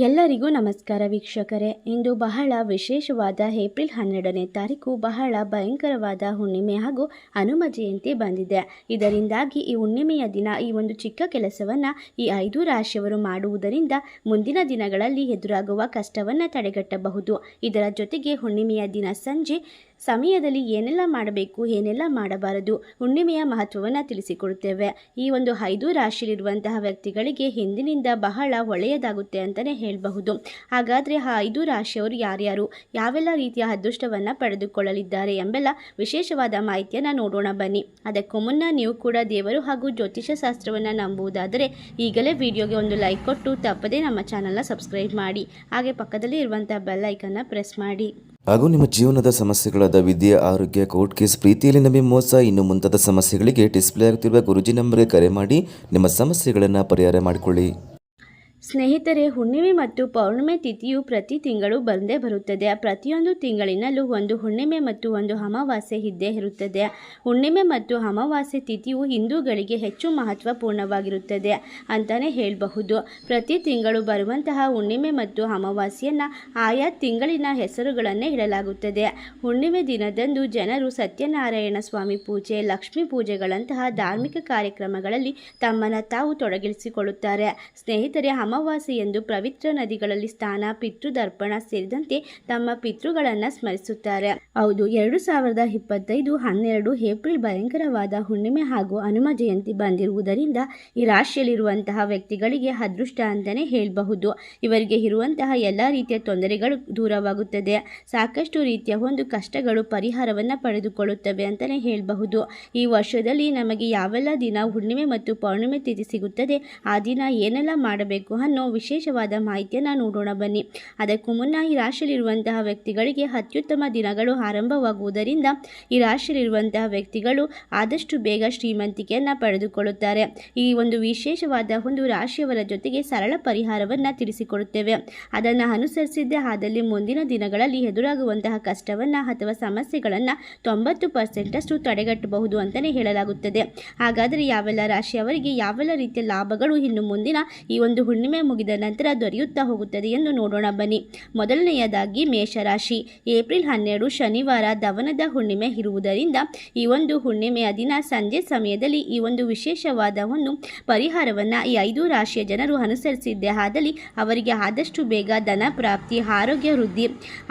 ಎಲ್ಲರಿಗೂ ನಮಸ್ಕಾರ ವೀಕ್ಷಕರೇ. ಇಂದು ಬಹಳ ವಿಶೇಷವಾದ ಏಪ್ರಿಲ್ 12ನೇ ತಾರೀಕು ಬಹಳ ಭಯಂಕರವಾದ ಹುಣ್ಣಿಮೆ ಹಾಗೂ ಹನುಮ ಜಯಂತಿ ಬಂದಿದೆ. ಇದರಿಂದಾಗಿ ಈ ಹುಣ್ಣಿಮೆಯ ದಿನ ಈ ಒಂದು ಚಿಕ್ಕ ಕೆಲಸವನ್ನು ಈ 5 ರಾಶಿಯವರು ಮಾಡುವುದರಿಂದ ಮುಂದಿನ ದಿನಗಳಲ್ಲಿ ಎದುರಾಗುವ ಕಷ್ಟವನ್ನು ತಡೆಗಟ್ಟಬಹುದು. ಇದರ ಜೊತೆಗೆ ಹುಣ್ಣಿಮೆಯ ದಿನ ಸಂಜೆ ಸಮಯದಲ್ಲಿ ಏನೆಲ್ಲ ಮಾಡಬೇಕು, ಏನೆಲ್ಲ ಮಾಡಬಾರದು, ಹುಣ್ಣಿಮೆಯ ಮಹತ್ವವನ್ನು ತಿಳಿಸಿಕೊಡುತ್ತೇವೆ. ಈ ಒಂದು 5 ರಾಶಿಯಲ್ಲಿರುವಂತಹ ವ್ಯಕ್ತಿಗಳಿಗೆ ಹಿಂದಿನಿಂದ ಬಹಳ ಒಳ್ಳೆಯದಾಗುತ್ತೆ ಅಂತಲೇ ಹೇಳಬಹುದು. ಹಾಗಾದರೆ ಆ 5 ರಾಶಿಯವರು ಯಾರ್ಯಾರು, ಯಾವೆಲ್ಲ ರೀತಿಯ ಅದೃಷ್ಟವನ್ನು ಪಡೆದುಕೊಳ್ಳಲಿದ್ದಾರೆ ಎಂಬೆಲ್ಲ ವಿಶೇಷವಾದ ಮಾಹಿತಿಯನ್ನು ನೋಡೋಣ ಬನ್ನಿ. ಅದಕ್ಕೂ ಮುನ್ನ ನೀವು ಕೂಡ ದೇವರು ಹಾಗೂ ಜ್ಯೋತಿಷ ಶಾಸ್ತ್ರವನ್ನು ನಂಬುವುದಾದರೆ ಈಗಲೇ ವಿಡಿಯೋಗೆ ಒಂದು ಲೈಕ್ ಕೊಟ್ಟು ತಪ್ಪದೇ ನಮ್ಮ ಚಾನಲ್ನ ಸಬ್ಸ್ಕ್ರೈಬ್ ಮಾಡಿ. ಹಾಗೆ ಪಕ್ಕದಲ್ಲಿ ಇರುವಂಥ ಬೆಲ್ ಐಕನ್ನ ಪ್ರೆಸ್ ಮಾಡಿ. ಹಾಗೂ ನಿಮ್ಮ ಜೀವನದ ಸಮಸ್ಯೆಗಳಾದ ವಿದ್ಯೆ, ಆರೋಗ್ಯ, ಕೋರ್ಟ್ ಕೇಸ್, ಪ್ರೀತಿಯಲ್ಲಿ ನಂಬಿ ಮೋಸ, ಇನ್ನು ಮುಂತಾದ ಸಮಸ್ಯೆಗಳಿಗೆ ಡಿಸ್ಪ್ಲೇ ಆಗುತ್ತಿರುವ ಗುರುಜಿ ನಂಬರ್ಗೆ ಕರೆ ಮಾಡಿ ನಿಮ್ಮ ಸಮಸ್ಯೆಗಳನ್ನು ಪರಿಹಾರ ಮಾಡಿಕೊಳ್ಳಿ. ಸ್ನೇಹಿತರೆ, ಹುಣ್ಣಿಮೆ ಮತ್ತು ಪೌರ್ಣಿಮೆ ತಿಥಿಯು ಪ್ರತಿ ತಿಂಗಳು ಬಂದೇ ಬರುತ್ತದೆ. ಪ್ರತಿಯೊಂದು ತಿಂಗಳಿನಲ್ಲೂ ಒಂದು ಹುಣ್ಣಿಮೆ ಮತ್ತು ಒಂದು ಅಮಾವಾಸ್ಯೆ ಇದ್ದೇ ಇರುತ್ತದೆ. ಹುಣ್ಣಿಮೆ ಮತ್ತು ಅಮಾವಾಸ್ಯೆ ತಿಥಿಯು ಹಿಂದೂಗಳಿಗೆ ಹೆಚ್ಚು ಮಹತ್ವಪೂರ್ಣವಾಗಿರುತ್ತದೆ ಅಂತಲೇ ಹೇಳಬಹುದು. ಪ್ರತಿ ತಿಂಗಳು ಬರುವಂತಹ ಹುಣ್ಣಿಮೆ ಮತ್ತು ಅಮಾವಾಸ್ಯೆಯನ್ನು ಆಯಾ ತಿಂಗಳಿನ ಹೆಸರುಗಳನ್ನೇ ಇಡಲಾಗುತ್ತದೆ. ಹುಣ್ಣಿಮೆ ದಿನದಂದು ಜನರು ಸತ್ಯನಾರಾಯಣ ಸ್ವಾಮಿ ಪೂಜೆ, ಲಕ್ಷ್ಮೀ ಪೂಜೆಗಳಂತಹ ಧಾರ್ಮಿಕ ಕಾರ್ಯಕ್ರಮಗಳಲ್ಲಿ ತಮ್ಮನ್ನು ತಾವು ತೊಡಗಿಸಿಕೊಳ್ಳುತ್ತಾರೆ. ಸ್ನೇಹಿತರೆ, ಅಮಾವಾಸ್ಯೆಯಂದು ಪವಿತ್ರ ನದಿಗಳಲ್ಲಿ ಸ್ನಾನ, ಪಿತೃದರ್ಪಣ ಸೇರಿದಂತೆ ತಮ್ಮ ಪಿತೃಗಳನ್ನು ಸ್ಮರಿಸುತ್ತಾರೆ. ಹೌದು, 2025 12 ಏಪ್ರಿಲ್ ಭಯಂಕರವಾದ ಹುಣ್ಣಿಮೆ ಹಾಗೂ ಹನುಮ ಜಯಂತಿ ಬಂದಿರುವುದರಿಂದ ಈ ರಾಶಿಯಲ್ಲಿರುವಂತಹ ವ್ಯಕ್ತಿಗಳಿಗೆ ಅದೃಷ್ಟ ಅಂತಲೇ ಹೇಳಬಹುದು. ಇವರಿಗೆ ಇರುವಂತಹ ಎಲ್ಲ ರೀತಿಯ ತೊಂದರೆಗಳು ದೂರವಾಗುತ್ತದೆ. ಸಾಕಷ್ಟು ರೀತಿಯ ಒಂದು ಕಷ್ಟಗಳು ಪರಿಹಾರವನ್ನು ಪಡೆದುಕೊಳ್ಳುತ್ತವೆ ಅಂತಲೇ ಹೇಳಬಹುದು. ಈ ವರ್ಷದಲ್ಲಿ ನಮಗೆ ಯಾವೆಲ್ಲ ದಿನ ಹುಣ್ಣಿಮೆ ಮತ್ತು ಪೌರ್ಣಿಮೆ ತಿಥಿ ಸಿಗುತ್ತದೆ, ಆ ದಿನ ಏನೆಲ್ಲ ಮಾಡಬೇಕು ಅನ್ನೋ ವಿಶೇಷವಾದ ಮಾಹಿತಿಯನ್ನು ನೋಡೋಣ ಬನ್ನಿ. ಅದಕ್ಕೂ ಮುನ್ನ ಈ ರಾಶಿಯಲ್ಲಿರುವಂತಹ ವ್ಯಕ್ತಿಗಳಿಗೆ ಅತ್ಯುತ್ತಮ ದಿನಗಳು ಆರಂಭವಾಗುವುದರಿಂದ ಈ ರಾಶಿಯಲ್ಲಿರುವಂತಹ ವ್ಯಕ್ತಿಗಳು ಆದಷ್ಟು ಬೇಗ ಶ್ರೀಮಂತಿಕೆಯನ್ನು ಪಡೆದುಕೊಳ್ಳುತ್ತಾರೆ. ಈ ಒಂದು ವಿಶೇಷವಾದ ಒಂದು ರಾಶಿಯವರ ಜೊತೆಗೆ ಸರಳ ಪರಿಹಾರವನ್ನು ತಿಳಿಸಿಕೊಡುತ್ತೇವೆ. ಅದನ್ನು ಅನುಸರಿಸಿದ್ದೇ ಆದಲ್ಲಿ ಮುಂದಿನ ದಿನಗಳಲ್ಲಿ ಎದುರಾಗುವಂತಹ ಕಷ್ಟವನ್ನು ಅಥವಾ ಸಮಸ್ಯೆಗಳನ್ನು 90% ತಡೆಗಟ್ಟಬಹುದು ಅಂತಲೇ ಹೇಳಲಾಗುತ್ತದೆ. ಹಾಗಾದರೆ ಯಾವೆಲ್ಲ ರಾಶಿಯವರಿಗೆ ಯಾವೆಲ್ಲ ರೀತಿಯ ಲಾಭಗಳು ಇನ್ನು ಮುಂದಿನ ಈ ಒಂದು ಹುಣ್ಣಿಮೆ ಮುಗಿದ ನಂತರ ದೊರೆಯುತ್ತಾ ಹೋಗುತ್ತದೆ ಎಂದು ನೋಡೋಣ ಬನ್ನಿ. ಮೊದಲನೆಯದಾಗಿ ಮೇಷರಾಶಿ. ಏಪ್ರಿಲ್ 12 ಶನಿವಾರ ದವನದ ಹುಣ್ಣಿಮೆ ಇರುವುದರಿಂದ ಈ ಒಂದು ಹುಣ್ಣಿಮೆಯ ದಿನ ಸಂಜೆ ಸಮಯದಲ್ಲಿ ಈ ಒಂದು ವಿಶೇಷವಾದ ಒಂದು ಪರಿಹಾರವನ್ನು ಈ 5 ರಾಶಿಯ ಜನರು ಅನುಸರಿಸಿದ್ದೇ ಆದಲ್ಲಿ ಅವರಿಗೆ ಆದಷ್ಟು ಬೇಗ ಧನ ಪ್ರಾಪ್ತಿ, ಆರೋಗ್ಯ ವೃದ್ಧಿ,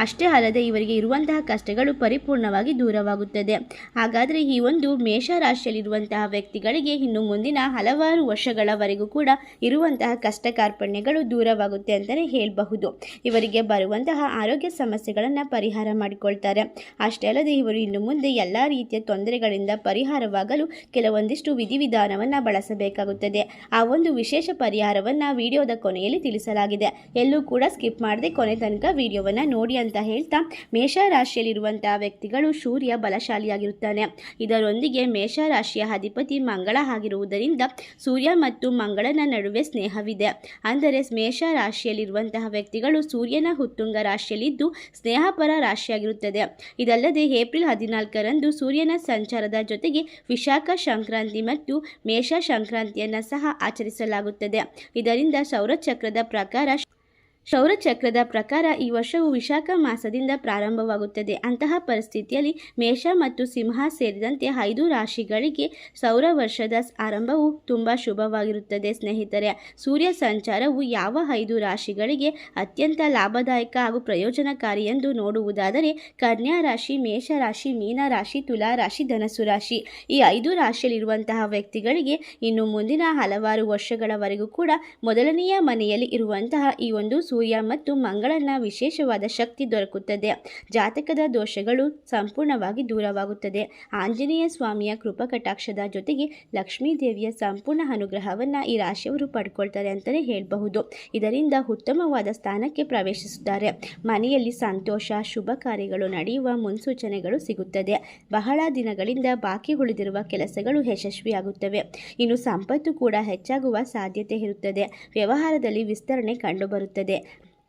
ಅಷ್ಟೇ ಅಲ್ಲದೆ ಇವರಿಗೆ ಇರುವಂತಹ ಕಷ್ಟಗಳು ಪರಿಪೂರ್ಣವಾಗಿ ದೂರವಾಗುತ್ತದೆ. ಹಾಗಾದರೆ ಈ ಒಂದು ಮೇಷರಾಶಿಯಲ್ಲಿರುವಂತಹ ವ್ಯಕ್ತಿಗಳಿಗೆ ಇನ್ನು ಮುಂದಿನ ಹಲವಾರು ವರ್ಷಗಳವರೆಗೂ ಕೂಡ ಇರುವಂತಹ ಕಷ್ಟ ಕಾರ್ಪಣ್ಯಗಳು ದೂರವಾಗುತ್ತೆ ಅಂತಲೇ ಹೇಳಬಹುದು. ಇವರಿಗೆ ಬರುವಂತಹ ಆರೋಗ್ಯ ಸಮಸ್ಯೆಗಳನ್ನು ಪರಿಹಾರ ಮಾಡಿಕೊಳ್ತಾರೆ. ಅಷ್ಟೇ ಅಲ್ಲದೆ ಇವರು ಇನ್ನು ಮುಂದೆ ಎಲ್ಲ ರೀತಿಯ ತೊಂದರೆಗಳಿಂದ ಪರಿಹಾರವಾಗಲು ಕೆಲವೊಂದಿಷ್ಟು ವಿಧಿವಿಧಾನವನ್ನು ಬಳಸಬೇಕಾಗುತ್ತದೆ. ಆ ಒಂದು ವಿಶೇಷ ಪರಿಹಾರವನ್ನು ವಿಡಿಯೋದ ಕೊನೆಯಲ್ಲಿ ತಿಳಿಸಲಾಗಿದೆ. ಎಲ್ಲೂ ಕೂಡ ಸ್ಕಿಪ್ ಮಾಡದೆ ಕೊನೆ ತನಕ ವಿಡಿಯೋವನ್ನು ನೋಡಿ ಅಂತ ಹೇಳ್ತಾ, ಮೇಷರಾಶಿಯಲ್ಲಿರುವಂತಹ ವ್ಯಕ್ತಿಗಳು ಸೂರ್ಯ ಬಲಶಾಲಿಯಾಗಿರುತ್ತಾನೆ. ಇದರೊಂದಿಗೆ ಮೇಷರಾಶಿಯ ಅಧಿಪತಿ ಮಂಗಳ ಆಗಿರುವುದರಿಂದ ಸೂರ್ಯ ಮತ್ತು ಮಂಗಳನ ನಡುವೆ ಸ್ನೇಹವಿದೆ. ಅಂದರೆ ಮೇಷ ರಾಶಿಯಲ್ಲಿರುವಂತಹ ವ್ಯಕ್ತಿಗಳು ಸೂರ್ಯನ ಉತ್ತುಂಗ ರಾಶಿಯಲ್ಲಿದ್ದು ಸ್ನೇಹಪರ ರಾಶಿಯಾಗಿರುತ್ತದೆ. ಇದಲ್ಲದೆ ಏಪ್ರಿಲ್ 14ರಂದು ಸೂರ್ಯನ ಸಂಚಾರದ ಜೊತೆಗೆ ವಿಶಾಖ ಸಂಕ್ರಾಂತಿ ಮತ್ತು ಮೇಷ ಸಂಕ್ರಾಂತಿಯನ್ನು ಸಹ ಆಚರಿಸಲಾಗುತ್ತದೆ. ಇದರಿಂದ ಸೌರಚಕ್ರದ ಪ್ರಕಾರ ಈ ವರ್ಷವು ವಿಶಾಖ ಮಾಸದಿಂದ ಪ್ರಾರಂಭವಾಗುತ್ತದೆ. ಅಂತಹ ಪರಿಸ್ಥಿತಿಯಲ್ಲಿ ಮೇಷ ಮತ್ತು ಸಿಂಹ ಸೇರಿದಂತೆ 5 ರಾಶಿಗಳಿಗೆ ಸೌರ ವರ್ಷದ ಆರಂಭವು ತುಂಬ ಶುಭವಾಗಿರುತ್ತದೆ. ಸ್ನೇಹಿತರೆ, ಸೂರ್ಯ ಸಂಚಾರವು ಯಾವ 5 ರಾಶಿಗಳಿಗೆ ಅತ್ಯಂತ ಲಾಭದಾಯಕ ಹಾಗೂ ಪ್ರಯೋಜನಕಾರಿ ಎಂದು ನೋಡುವುದಾದರೆ ಕನ್ಯಾ ರಾಶಿ, ಮೇಷರಾಶಿ, ಮೀನರಾಶಿ, ತುಲಾ ರಾಶಿ, ಧನಸ್ಸು ರಾಶಿ. ಈ 5 ರಾಶಿಯಲ್ಲಿರುವಂತಹ ವ್ಯಕ್ತಿಗಳಿಗೆ ಇನ್ನು ಮುಂದಿನ ಹಲವಾರು ವರ್ಷಗಳವರೆಗೂ ಕೂಡ ಮೊದಲನೆಯ ಮನೆಯಲ್ಲಿ ಇರುವಂತಹ ಈ ಒಂದು ಸೂರ್ಯ ಮತ್ತು ಮಂಗಳನ ವಿಶೇಷವಾದ ಶಕ್ತಿ ದೊರಕುತ್ತದೆ. ಜಾತಕದ ದೋಷಗಳು ಸಂಪೂರ್ಣವಾಗಿ ದೂರವಾಗುತ್ತದೆ. ಆಂಜನೇಯ ಸ್ವಾಮಿಯ ಕೃಪಕಟಾಕ್ಷದ ಜೊತೆಗೆ ಲಕ್ಷ್ಮೀ ದೇವಿಯ ಸಂಪೂರ್ಣ ಅನುಗ್ರಹವನ್ನು ಈ ರಾಶಿಯವರು ಪಡ್ಕೊಳ್ತಾರೆ ಅಂತಲೇ ಹೇಳಬಹುದು. ಇದರಿಂದ ಉತ್ತಮವಾದ ಸ್ಥಾನಕ್ಕೆ ಪ್ರವೇಶಿಸುತ್ತಾರೆ. ಮನೆಯಲ್ಲಿ ಸಂತೋಷ, ಶುಭ ಕಾರ್ಯಗಳು ನಡೆಯುವ ಮುನ್ಸೂಚನೆಗಳು ಸಿಗುತ್ತದೆ. ಬಹಳ ದಿನಗಳಿಂದ ಬಾಕಿ ಉಳಿದಿರುವ ಕೆಲಸಗಳು ಯಶಸ್ವಿಯಾಗುತ್ತವೆ. ಇನ್ನು ಸಂಪತ್ತು ಕೂಡ ಹೆಚ್ಚಾಗುವ ಸಾಧ್ಯತೆ ಇರುತ್ತದೆ. ವ್ಯವಹಾರದಲ್ಲಿ ವಿಸ್ತರಣೆ ಕಂಡುಬರುತ್ತದೆ.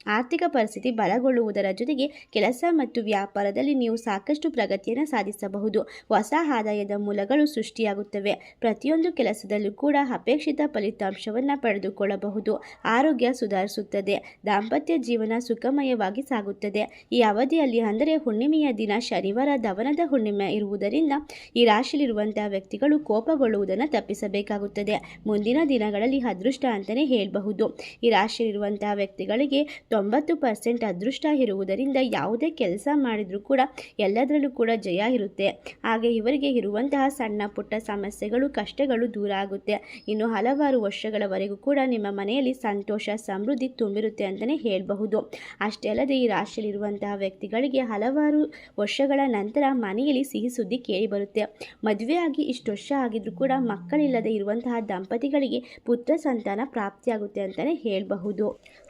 ಆರ್ಥಿಕ ಪರಿಸ್ಥಿತಿ ಬಲಗೊಳ್ಳುವುದರ ಜೊತೆಗೆ ಕೆಲಸ ಮತ್ತು ವ್ಯಾಪಾರದಲ್ಲಿ ನೀವು ಸಾಕಷ್ಟು ಪ್ರಗತಿಯನ್ನು ಸಾಧಿಸಬಹುದು. ಹೊಸ ಆದಾಯದ ಮೂಲಗಳು ಸೃಷ್ಟಿಯಾಗುತ್ತವೆ. ಪ್ರತಿಯೊಂದು ಕೆಲಸದಲ್ಲೂ ಕೂಡ ಅಪೇಕ್ಷಿತ ಫಲಿತಾಂಶವನ್ನು ಪಡೆದುಕೊಳ್ಳಬಹುದು. ಆರೋಗ್ಯ ಸುಧಾರಿಸುತ್ತದೆ. ದಾಂಪತ್ಯ ಜೀವನ ಸುಖಮಯವಾಗಿ ಸಾಗುತ್ತದೆ. ಈ ಅವಧಿಯಲ್ಲಿ ಅಂದರೆ ಹುಣ್ಣಿಮೆಯ ದಿನ ಶನಿವಾರ ದವನದ ಹುಣ್ಣಿಮೆ ಇರುವುದರಿಂದ ಈ ರಾಶಿಯಲ್ಲಿರುವಂತಹ ವ್ಯಕ್ತಿಗಳು ಕೋಪಗೊಳ್ಳುವುದನ್ನು ತಪ್ಪಿಸಬೇಕಾಗುತ್ತದೆ. ಮುಂದಿನ ದಿನಗಳಲ್ಲಿ ಅದೃಷ್ಟ ಅಂತಲೇ ಹೇಳಬಹುದು. ಈ ರಾಶಿಯಲ್ಲಿರುವಂತಹ ವ್ಯಕ್ತಿಗಳಿಗೆ 90% ಅದೃಷ್ಟ ಇರುವುದರಿಂದ ಯಾವುದೇ ಕೆಲಸ ಮಾಡಿದರೂ ಕೂಡ ಎಲ್ಲದರಲ್ಲೂ ಕೂಡ ಜಯ ಇರುತ್ತೆ. ಹಾಗೆ ಇವರಿಗೆ ಇರುವಂತಹ ಸಣ್ಣ ಪುಟ್ಟ ಸಮಸ್ಯೆಗಳು ಕಷ್ಟಗಳು ದೂರ ಆಗುತ್ತೆ. ಇನ್ನು ಹಲವಾರು ವರ್ಷಗಳವರೆಗೂ ಕೂಡ ನಿಮ್ಮ ಮನೆಯಲ್ಲಿ ಸಂತೋಷ ಸಮೃದ್ಧಿ ತುಂಬಿರುತ್ತೆ ಅಂತಲೇ ಹೇಳಬಹುದು. ಅಷ್ಟೇ ಅಲ್ಲದೆ ಈ ರಾಶಿಯಲ್ಲಿರುವಂತಹ ವ್ಯಕ್ತಿಗಳಿಗೆ ಹಲವಾರು ವರ್ಷಗಳ ನಂತರ ಮನೆಯಲ್ಲಿ ಸಿಹಿ ಸುದ್ದಿ ಕೇಳಿ ಬರುತ್ತೆ. ಮದುವೆಯಾಗಿ ಇಷ್ಟು ವರ್ಷ ಆಗಿದ್ರೂ ಕೂಡ ಮಕ್ಕಳಿಲ್ಲದೆ ಇರುವಂತಹ ದಂಪತಿಗಳಿಗೆ ಪುತ್ರ ಸಂತಾನ ಪ್ರಾಪ್ತಿಯಾಗುತ್ತೆ ಅಂತಲೇ ಹೇಳಬಹುದು.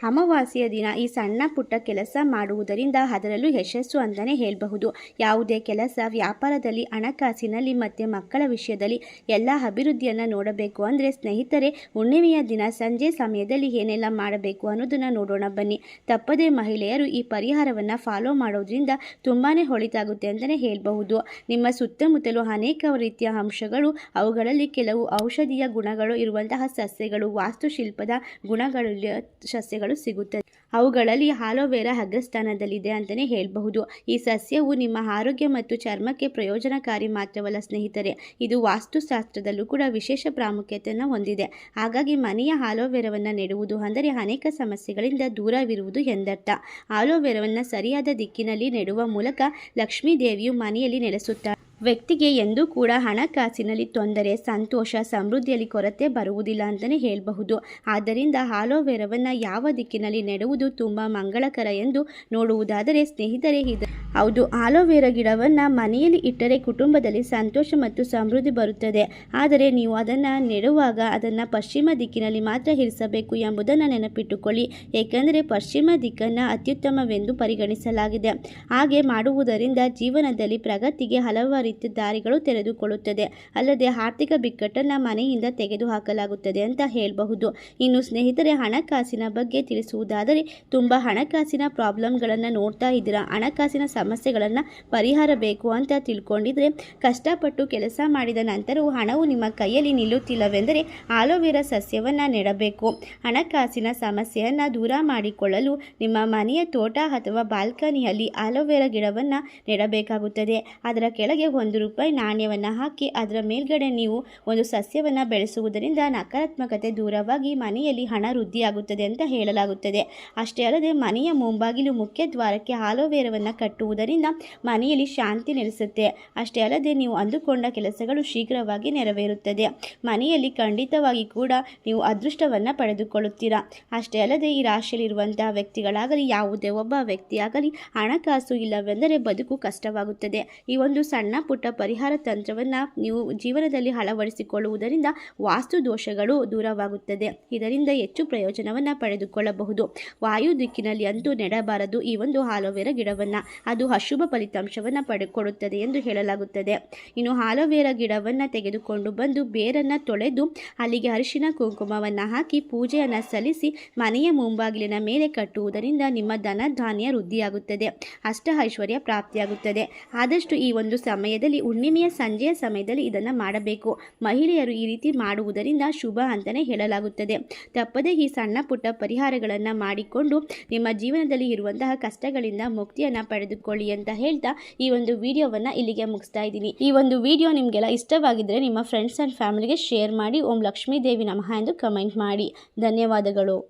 ಅಮಾವಾಸ್ಯೆಯ ದಿನ ಈ ಸಣ್ಣ ಪುಟ್ಟ ಕೆಲಸ ಮಾಡುವುದರಿಂದ ಅದರಲ್ಲೂ ಯಶಸ್ಸು ಅಂತಲೇ ಹೇಳಬಹುದು. ಯಾವುದೇ ಕೆಲಸ ವ್ಯಾಪಾರದಲ್ಲಿ ಹಣಕಾಸಿನಲ್ಲಿ ಮತ್ತು ಮಕ್ಕಳ ವಿಷಯದಲ್ಲಿ ಎಲ್ಲ ಅಭಿವೃದ್ಧಿಯನ್ನು ನೋಡಬೇಕು ಅಂದರೆ ಸ್ನೇಹಿತರೆ ಹುಣ್ಣಿಮೆಯ ದಿನ ಸಂಜೆ ಸಮಯದಲ್ಲಿ ಏನೆಲ್ಲ ಮಾಡಬೇಕು ಅನ್ನೋದನ್ನು ನೋಡೋಣ ಬನ್ನಿ. ತಪ್ಪದೇ ಮಹಿಳೆಯರು ಈ ಪರಿಹಾರವನ್ನು ಫಾಲೋ ಮಾಡೋದ್ರಿಂದ ತುಂಬಾ ಒಳಿತಾಗುತ್ತೆ ಅಂತಲೇ ಹೇಳಬಹುದು. ನಿಮ್ಮ ಸುತ್ತಮುತ್ತಲೂ ಅನೇಕ ರೀತಿಯ ಅಂಶಗಳು ಅವುಗಳಲ್ಲಿ ಕೆಲವು ಔಷಧೀಯ ಗುಣಗಳು ಇರುವಂತಹ ಸಸ್ಯಗಳು ವಾಸ್ತುಶಿಲ್ಪದ ಗುಣಗಳುಳ್ಳ ಸಸ್ಯಗಳು ಸಿಗುತ್ತದೆ. ಅವುಗಳಲ್ಲಿ ಆಲೋವೆರಾ ಅಗ್ರಸ್ಥಾನದಲ್ಲಿದೆ ಅಂತಲೇ ಹೇಳಬಹುದು. ಈ ಸಸ್ಯವು ನಿಮ್ಮ ಆರೋಗ್ಯ ಮತ್ತು ಚರ್ಮಕ್ಕೆ ಪ್ರಯೋಜನಕಾರಿ ಮಾತ್ರವಲ್ಲ ಸ್ನೇಹಿತರೆ, ಇದು ವಾಸ್ತುಶಾಸ್ತ್ರದಲ್ಲೂ ಕೂಡ ವಿಶೇಷ ಪ್ರಾಮುಖ್ಯತೆಯನ್ನು ಹೊಂದಿದೆ. ಹಾಗಾಗಿ ಮನೆಯ ಆಲೋವೆರಾವನ್ನು ನೆಡುವುದು ಅಂದರೆ ಅನೇಕ ಸಮಸ್ಯೆಗಳಿಂದ ದೂರವಿರುವುದು ಎಂದರ್ಥ. ಆಲೋವೆರಾವನ್ನು ಸರಿಯಾದ ದಿಕ್ಕಿನಲ್ಲಿ ನೆಡುವ ಮೂಲಕ ಲಕ್ಷ್ಮೀ ದೇವಿಯು ಮನೆಯಲ್ಲಿ ನೆಲೆಸುತ್ತಾಳೆ. ವ್ಯಕ್ತಿಗೆ ಎಂದೂ ಕೂಡ ಹಣಕಾಸಿನಲ್ಲಿ ತೊಂದರೆ, ಸಂತೋಷ, ಸಮೃದ್ಧಿಯಲ್ಲಿ ಕೊರತೆ ಬರುವುದಿಲ್ಲ ಅಂತಲೇ ಹೇಳಬಹುದು. ಆದ್ದರಿಂದ ಆಲೋವೆರಾವನ್ನು ಯಾವ ದಿಕ್ಕಿನಲ್ಲಿ ನೆಡುವುದು ತುಂಬ ಮಂಗಳಕರ ಎಂದು ನೋಡುವುದಾದರೆ ಸ್ನೇಹಿತರೆ ಹೌದು, ಆಲೋವೆರಾ ಗಿಡವನ್ನು ಮನೆಯಲ್ಲಿ ಇಟ್ಟರೆ ಕುಟುಂಬದಲ್ಲಿ ಸಂತೋಷ ಮತ್ತು ಸಮೃದ್ಧಿ ಬರುತ್ತದೆ. ಆದರೆ ನೀವು ಅದನ್ನು ನೆಡುವಾಗ ಅದನ್ನು ಪಶ್ಚಿಮ ದಿಕ್ಕಿನಲ್ಲಿ ಮಾತ್ರ ಇರಿಸಬೇಕು ಎಂಬುದನ್ನು ನೆನಪಿಟ್ಟುಕೊಳ್ಳಿ. ಏಕೆಂದರೆ ಪಶ್ಚಿಮ ದಿಕ್ಕನ್ನು ಅತ್ಯುತ್ತಮವೆಂದು ಪರಿಗಣಿಸಲಾಗಿದೆ. ಹಾಗೆ ಮಾಡುವುದರಿಂದ ಜೀವನದಲ್ಲಿ ಪ್ರಗತಿಗೆ ಹಲವಾರು ರೀತಿಯ ದಾರಿಗಳು ತೆರೆದುಕೊಳ್ಳುತ್ತದೆ. ಅಲ್ಲದೆ ಆರ್ಥಿಕ ಬಿಕ್ಕಟ್ಟನ್ನು ಮನೆಯಿಂದ ತೆಗೆದುಹಾಕಲಾಗುತ್ತದೆ ಅಂತ ಹೇಳಬಹುದು. ಇನ್ನು ಸ್ನೇಹಿತರೆ ಹಣಕಾಸಿನ ಬಗ್ಗೆ ತಿಳಿಸುವುದಾದರೆ ತುಂಬ ಹಣಕಾಸಿನ ಪ್ರಾಬ್ಲಮ್ಗಳನ್ನು ನೋಡ್ತಾ ಇದ್ದೀರಾ, ಹಣಕಾಸಿನ ಸಮಸ್ಯೆಗಳನ್ನು ಪರಿಹಾರ ಬೇಕು ಅಂತ ತಿಳ್ಕೊಂಡಿದ್ರೆ ಕಷ್ಟಪಟ್ಟು ಕೆಲಸ ಮಾಡಿದ ನಂತರವೂ ಹಣವು ನಿಮ್ಮ ಕೈಯಲ್ಲಿ ನಿಲ್ಲುತ್ತಿಲ್ಲವೆಂದರೆ ಆಲೋವೆರಾ ಸಸ್ಯವನ್ನು ನೆಡಬೇಕು. ಹಣಕಾಸಿನ ಸಮಸ್ಯೆಯನ್ನು ದೂರ ಮಾಡಿಕೊಳ್ಳಲು ನಿಮ್ಮ ಮನೆಯ ತೋಟ ಅಥವಾ ಬಾಲ್ಕನಿಯಲ್ಲಿ ಆಲೋವೆರಾ ಗಿಡವನ್ನು ನೆಡಬೇಕಾಗುತ್ತದೆ. ಅದರ ಕೆಳಗೆ ₹1 ನಾಣ್ಯವನ್ನು ಹಾಕಿ ಅದರ ಮೇಲ್ಗಡೆ ನೀವು ಒಂದು ಸಸ್ಯವನ್ನು ಬೆಳೆಸುವುದರಿಂದ ನಕಾರಾತ್ಮಕತೆ ದೂರವಾಗಿ ಮನೆಯಲ್ಲಿ ಹಣ ವೃದ್ಧಿಯಾಗುತ್ತದೆ ಅಂತ ಹೇಳಲಾಗುತ್ತದೆ. ಅಷ್ಟೇ ಅಲ್ಲದೆ ಮನೆಯ ಮುಂಬಾಗಿಲು ಮುಖ್ಯ ದ್ವಾರಕ್ಕೆ ಆಲೋವೆರಾವನ್ನು ಕಟ್ಟುವುದರಿಂದ ಮನೆಯಲ್ಲಿ ಶಾಂತಿ ನೆಲೆಸುತ್ತೆ. ಅಷ್ಟೇ ಅಲ್ಲದೆ ನೀವು ಅಂದುಕೊಂಡ ಕೆಲಸಗಳು ಶೀಘ್ರವಾಗಿ ನೆರವೇರುತ್ತದೆ. ಮನೆಯಲ್ಲಿ ಖಂಡಿತವಾಗಿ ಕೂಡ ನೀವು ಅದೃಷ್ಟವನ್ನು ಪಡೆದುಕೊಳ್ಳುತ್ತೀರಾ. ಅಷ್ಟೇ ಅಲ್ಲದೆ ಈ ರಾಶಿಯಲ್ಲಿರುವಂತಹ ವ್ಯಕ್ತಿಗಳಾಗಲಿ ಯಾವುದೇ ಒಬ್ಬ ವ್ಯಕ್ತಿಯಾಗಲಿ ಹಣಕಾಸು ಇಲ್ಲವೆಂದರೆ ಬದುಕು ಕಷ್ಟವಾಗುತ್ತದೆ. ಈ ಒಂದು ಸಣ್ಣ ಪುಟ್ಟ ಪರಿಹಾರ ತಂತ್ರವನ್ನು ನೀವು ಜೀವನದಲ್ಲಿ ಅಳವಡಿಸಿಕೊಳ್ಳುವುದರಿಂದ ವಾಸ್ತು ದೋಷಗಳು ದೂರವಾಗುತ್ತದೆ. ಇದರಿಂದ ಹೆಚ್ಚು ಪ್ರಯೋಜನವನ್ನು ಪಡೆದುಕೊಳ್ಳಬಹುದು. ವಾಯು ದಿಕ್ಕಿನಲ್ಲಿ ಅಂತೂ ನೆಡಬಾರದು ಈ ಒಂದು ಆಲೋವೆರಾ ಗಿಡವನ್ನು, ಅದು ಅಶುಭ ಫಲಿತಾಂಶವನ್ನು ಪಡೆದುಕೊಳ್ಳುತ್ತದೆ ಎಂದು ಹೇಳಲಾಗುತ್ತದೆ. ಇನ್ನು ಆಲೋವೆರಾ ಗಿಡವನ್ನು ತೆಗೆದುಕೊಂಡು ಬಂದು ಬೇರನ್ನು ತೊಳೆದು ಅಲ್ಲಿಗೆ ಅರಿಶಿನ ಕುಂಕುಮವನ್ನು ಹಾಕಿ ಪೂಜೆಯನ್ನು ಸಲ್ಲಿಸಿ ಮನೆಯ ಮುಂಬಾಗಿಲಿನ ಮೇಲೆ ಕಟ್ಟುವುದರಿಂದ ನಿಮ್ಮ ಧನ ಧಾನ್ಯ ವೃದ್ಧಿಯಾಗುತ್ತದೆ, ಅಷ್ಟ ಐಶ್ವರ್ಯ ಪ್ರಾಪ್ತಿಯಾಗುತ್ತದೆ. ಆದಷ್ಟು ಈ ಒಂದು ಸಮಯದಲ್ಲಿ ಹುಣ್ಣಿಮೆಯ ಸಂಜೆಯ ಸಮಯದಲ್ಲಿ ಇದನ್ನು ಮಾಡಬೇಕು. ಮಹಿಳೆಯರು ಈ ರೀತಿ ಮಾಡುವುದರಿಂದ ಶುಭ ಅಂತಲೇ ಹೇಳಲಾಗುತ್ತದೆ. ತಪ್ಪದೇ ಈ ಸಣ್ಣ ಪುಟ್ಟ ಪರಿಹಾರಗಳನ್ನು ಮಾಡಿಕೊಂಡು ನಿಮ್ಮ ಜೀವನದಲ್ಲಿ ಇರುವಂತಹ ಕಷ್ಟಗಳಿಂದ ಮುಕ್ತಿಯನ್ನು ಪಡೆದುಕೊಳ್ಳಿ ಅಂತ ಹೇಳ್ತಾ ಈ ಒಂದು ವಿಡಿಯೋವನ್ನು ಇಲ್ಲಿಗೆ ಮುಗಿಸ್ತಾ ಇದ್ದೀನಿ. ಈ ಒಂದು ವಿಡಿಯೋ ನಿಮಗೆಲ್ಲ ಇಷ್ಟವಾಗಿದ್ದರೆ ನಿಮ್ಮ ಫ್ರೆಂಡ್ಸ್ ಆ್ಯಂಡ್ ಫ್ಯಾಮಿಲಿಗೆ ಶೇರ್ ಮಾಡಿ. ಓಂ ಲಕ್ಷ್ಮೀ ದೇವಿ ನಮಃ ಎಂದು ಕಮೆಂಟ್ ಮಾಡಿ. ಧನ್ಯವಾದಗಳು.